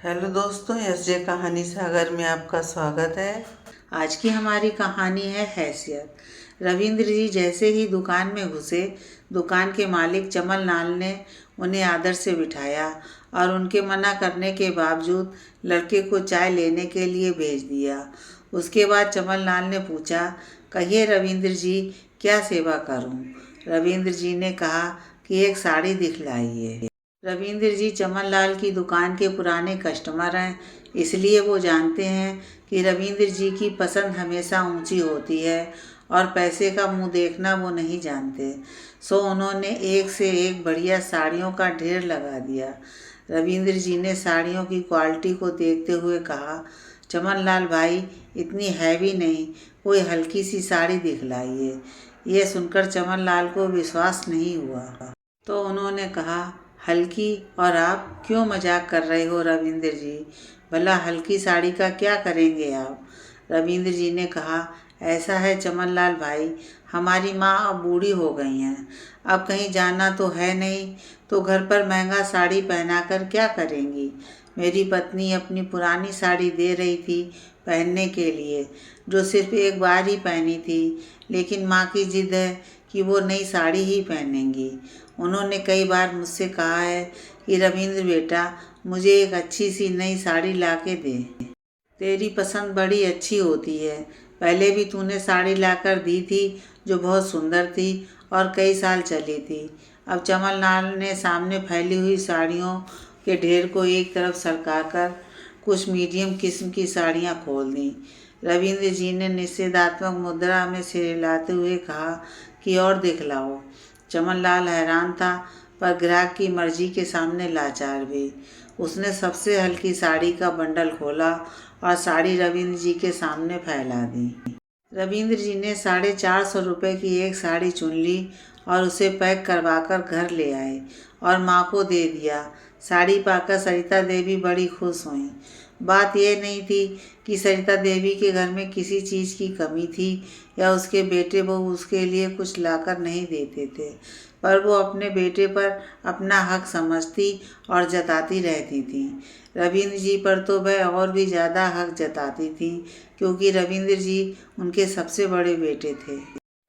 Hello दोस्तों, SJ कहानी सागर में आपका स्वागत है। आज की हमारी कहानी है हैसियत। रविंद्र जी जैसे ही दुकान में घुसे, दुकान के मालिक चमन लाल ने उन्हें आदर से बिठाया और उनके मना करने के बावजूद लड़के को चाय लेने के लिए भेज दिया। उसके बाद चमन लाल ने पूछा, कहिए रविंद्र जी, क्या सेवा करूं? रविंद्र जी ने कहा कि एक साड़ी दिखलाइए। रविंद्र जी चमन लाल की दुकान के पुराने कस्टमर हैं, इसलिए वो जानते हैं कि रविंद्र जी की पसंद हमेशा ऊंची होती है और पैसे का मुंह देखना वो नहीं जानते। सो उन्होंने एक से एक बढ़िया साड़ियों का ढेर लगा दिया। रविंद्र जी ने साड़ियों की क्वालिटी को देखते हुए कहा, चमन लाल भाई, इतनी हैवी नहीं, कोई हल्की सी साड़ी दिखलाइए। ये सुनकर चमन लाल को विश्वास नहीं हुआ, तो उन्होंने कहा, हल्की? और आप क्यों मजाक कर रहे हो रविंद्र जी? भला हल्की साड़ी का क्या करेंगे आप? रविंद्र जी ने कहा, ऐसा है चमन लाल भाई, हमारी माँ अब बूढ़ी हो गई हैं, अब कहीं जाना तो है नहीं, तो घर पर महंगा साड़ी पहनाकर क्या करेंगी? मेरी पत्नी अपनी पुरानी साड़ी दे रही थी पहनने के लिए, जो सिर्फ एक बार ही पहनी थी, लेकिन माँ की जिद है कि वो नई साड़ी ही पहनेंगी। उन्होंने कई बार मुझसे कहा है कि रविंद्र बेटा, मुझे एक अच्छी सी नई साड़ी ला के दे। तेरी पसंद बड़ी अच्छी होती है, पहले भी तूने साड़ी लाकर दी थी जो बहुत सुंदर थी और कई साल चली थी। अब चमन लाल ने सामने फैली हुई साड़ियों के ढेर को एक तरफ सरकाकर कुछ मीडियम किस्म की साड़ियाँ खोल दी। रविंद्र जी ने निषेधात्मक मुद्रा में सिर हिलाते हुए कहा कि और दिखलाओ। चमन लाल हैरान था, पर ग्राहक की मर्जी के सामने लाचार भी। उसने सबसे हल्की साड़ी का बंडल खोला और साड़ी रविंद्र जी के सामने फैला दी। रविंद्र जी ने 450 रुपये की एक साड़ी चुन ली और उसे पैक करवाकर घर ले आए और माँ को दे दिया। साड़ी पाकर सरिता देवी बड़ी खुश हुई। बात यह नहीं थी कि सरिता देवी के घर में किसी चीज़ की कमी थी या उसके बेटे बहू उसके लिए कुछ लाकर नहीं देते थे, पर वो अपने बेटे पर अपना हक समझती और जताती रहती थी। रविंद्र जी पर तो वह और भी ज़्यादा हक जताती थी, क्योंकि रविंद्र जी उनके सबसे बड़े बेटे थे।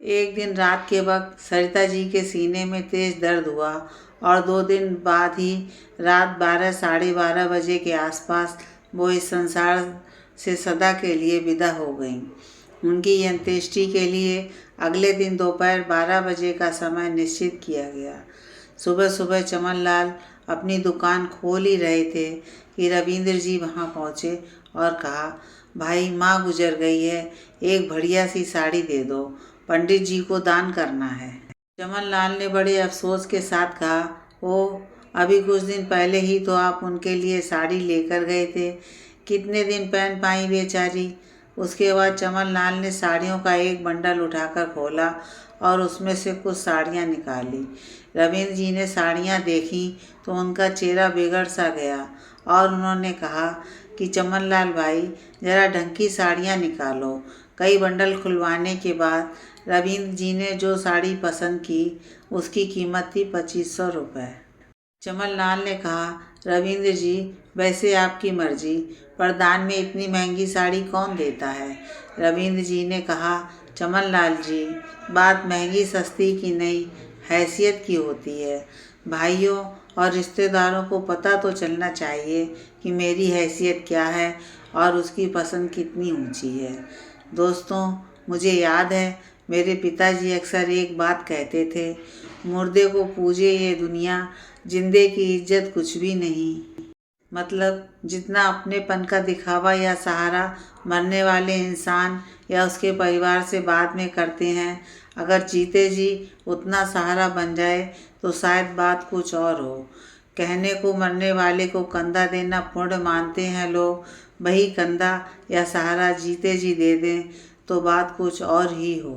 एक दिन रात के वक्त सरिता जी के सीने में तेज दर्द हुआ और 2 दिन बाद ही रात 12 साढ़े 12 बजे के आसपास वो इस संसार से सदा के लिए विदा हो गईं। उनकी अंत्येष्टि के लिए अगले दिन दोपहर 12 बजे का समय निश्चित किया गया। सुबह सुबह चमन लाल अपनी दुकान खोल ही रहे थे कि रविंद्र जी वहां पहुंचे और कहा, भाई, माँ गुजर गई है, एक बढ़िया सी साड़ी दे दो, पंडित जी को दान करना है। चमन लाल ने बड़े अफसोस के साथ कहा, ओह, अभी कुछ दिन पहले ही तो आप उनके लिए साड़ी लेकर गए थे, कितने दिन पहन पाई बेचारी। उसके बाद चमन लाल ने साड़ियों का एक बंडल उठाकर खोला और उसमें से कुछ साड़ियाँ निकाली। रविंद्र जी ने साड़ियाँ देखी तो उनका चेहरा बिगड़ सा गया और उन्होंने कहा कि चमन लाल भाई, ज़रा ढंग की साड़ियाँ निकालो। कई बंडल खुलवाने के बाद रविंद्र जी ने जो साड़ी पसंद की उसकी कीमत थी 2500 रुपये। चमन लाल ने कहा, रविंद्र जी, वैसे आपकी मर्जी, पर दान में इतनी महंगी साड़ी कौन देता है? रविंद्र जी ने कहा, चमन लाल जी, बात महंगी सस्ती की नहीं, हैसियत की होती है। भाइयों और रिश्तेदारों को पता तो चलना चाहिए कि मेरी हैसियत क्या है और उसकी पसंद कितनी ऊंची है। दोस्तों, मुझे याद है मेरे पिताजी अक्सर एक बात कहते थे, मुर्दे को पूजे ये दुनिया, जिंदे की इज्जत कुछ भी नहीं। मतलब जितना अपनेपन का दिखावा या सहारा मरने वाले इंसान या उसके परिवार से बाद में करते हैं, अगर जीते जी उतना सहारा बन जाए तो शायद बात कुछ और हो। कहने को मरने वाले को कंधा देना पुण्य मानते हैं लोग, वही कंधा या सहारा जीते जी दे दें तो बात कुछ और ही हो।